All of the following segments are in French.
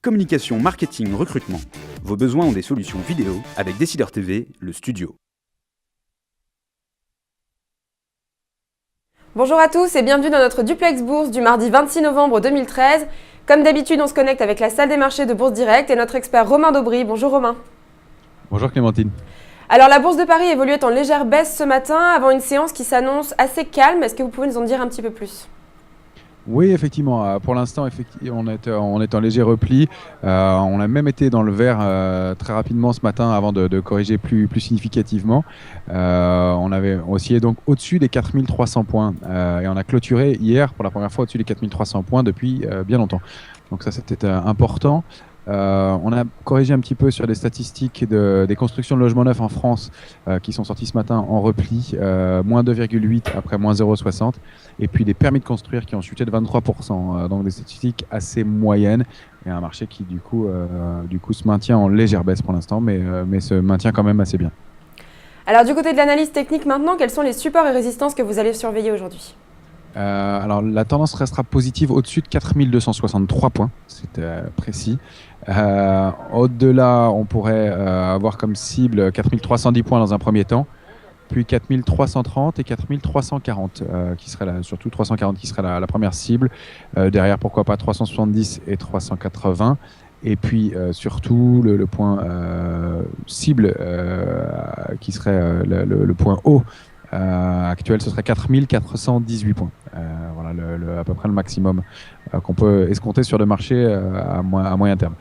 Communication, marketing, recrutement. Vos besoins ont des solutions vidéo avec Décideur TV, le studio. Bonjour à tous et bienvenue dans notre Duplex Bourse du mardi 26 novembre 2013. Comme d'habitude, on se connecte avec la salle des marchés de Bourse Direct et notre expert Romain Daubry. Bonjour Romain. Bonjour Clémentine. Alors la Bourse de Paris évoluait en légère baisse ce matin avant une séance qui s'annonce assez calme. Est-ce que vous pouvez nous en dire un petit peu plus ? Oui, effectivement. Pour l'instant, on est en léger repli. On a même été dans le vert très rapidement ce matin avant de corriger plus significativement. On avait oscillé donc au-dessus des 4300 points et on a clôturé hier pour la première fois au-dessus des 4300 points depuis bien longtemps. Donc ça, c'était important. On a corrigé un petit peu sur des statistiques des constructions de logements neufs en France qui sont sorties ce matin en repli, moins 2,8 après moins 0,60, et puis des permis de construire qui ont chuté de 23%, donc des statistiques assez moyennes, et un marché qui du coup se maintient en légère baisse pour l'instant, mais se maintient quand même assez bien. Alors du côté de l'analyse technique maintenant, quels sont les supports et résistances que vous allez surveiller aujourd'hui ? Alors la tendance restera positive au-dessus de 4263 points, c'est précis. Au-delà, on pourrait avoir comme cible 4310 points dans un premier temps, puis 4330 et 4340 qui serait surtout 340 qui serait la première cible. Derrière, pourquoi pas 370 et 380. Et puis surtout le point cible qui serait le point haut actuel, ce serait 4418 points. Voilà à peu près le maximum qu'on peut escompter sur le marché à moyen terme.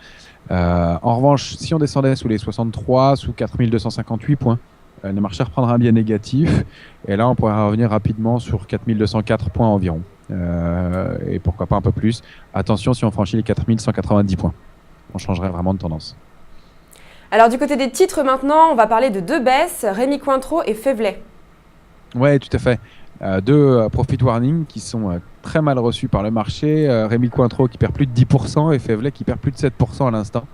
En revanche, si on descendait sous les 63, sous 4258 points, le marché reprendra un biais négatif. Et là, on pourrait revenir rapidement sur 4204 points environ. Et pourquoi pas un peu plus. Attention, si on franchit les 4190 points, on changerait vraiment de tendance. Alors du côté des titres maintenant, on va parler de deux baisses, Rémy Cointreau et Fevlet. Oui, tout à fait. Deux profit warning qui sont très mal reçus par le marché. Rémy Cointreau qui perd plus de 10% et Fevlet qui perd plus de 7% à l'instant.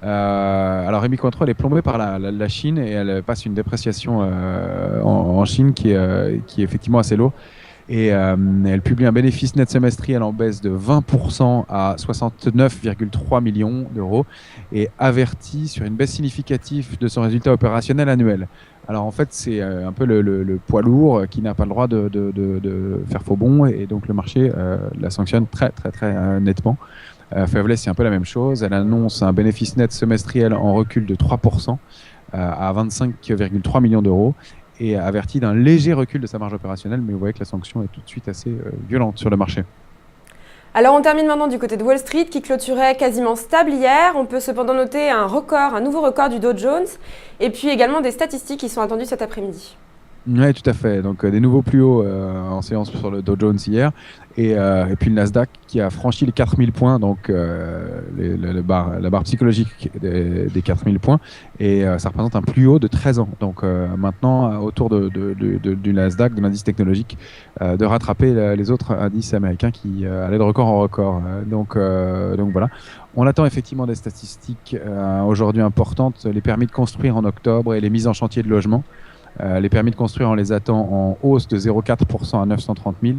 Alors Rémy Cointreau, elle est plombée par la Chine et elle passe une dépréciation en Chine qui est effectivement assez lourde. Et elle publie un bénéfice net semestriel en baisse de 20% à 69,3 millions d'euros et avertit sur une baisse significative de son résultat opérationnel annuel. Alors en fait, c'est un peu le poids lourd qui n'a pas le droit de faire faux bond et donc le marché la sanctionne très nettement. Fevlet, c'est un peu la même chose. Elle annonce un bénéfice net semestriel en recul de 3% à 25,3 millions d'euros et avertit d'un léger recul de sa marge opérationnelle, mais vous voyez que la sanction est tout de suite assez violente sur le marché. Alors on termine maintenant du côté de Wall Street qui clôturait quasiment stable hier. On peut cependant noter un nouveau record du Dow Jones et puis également des statistiques qui sont attendues cet après-midi. Oui, tout à fait. Donc des nouveaux plus hauts en séance sur le Dow Jones hier et puis le Nasdaq qui a franchi les 4000 points, donc la barre psychologique des 4000 points et ça représente un plus haut de 13 ans. Donc maintenant, autour du Nasdaq, de l'indice technologique, de rattraper les autres indices américains qui allaient de record en record. Donc voilà. On attend effectivement des statistiques aujourd'hui importantes, les permis de construire en octobre et les mises en chantier de logements. Les permis de construire, on les attend en hausse de 0,4% à 930 000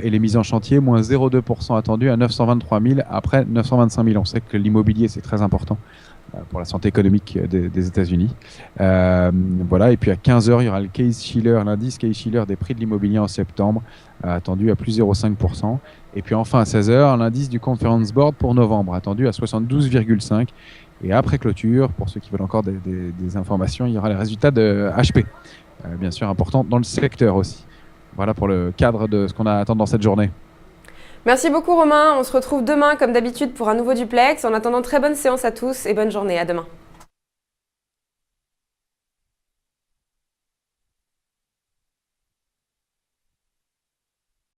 et les mises en chantier, moins 0,2% attendues à 923 000 après 925 000. On sait que l'immobilier, c'est très important pour la santé économique des États-Unis. Voilà. Et puis à 15h, il y aura le Case-Shiller, l'indice Case-Shiller des prix de l'immobilier en septembre, attendu à plus 0,5%. Et puis enfin à 16h, l'indice du Conference Board pour novembre, attendu à 72,5%. Et après clôture, pour ceux qui veulent encore des informations, il y aura les résultats de HP, bien sûr important dans le secteur aussi. Voilà pour le cadre de ce qu'on a à attendre dans cette journée. Merci beaucoup Romain, on se retrouve demain comme d'habitude pour un nouveau duplex. En attendant, très bonne séance à tous et bonne journée, à demain.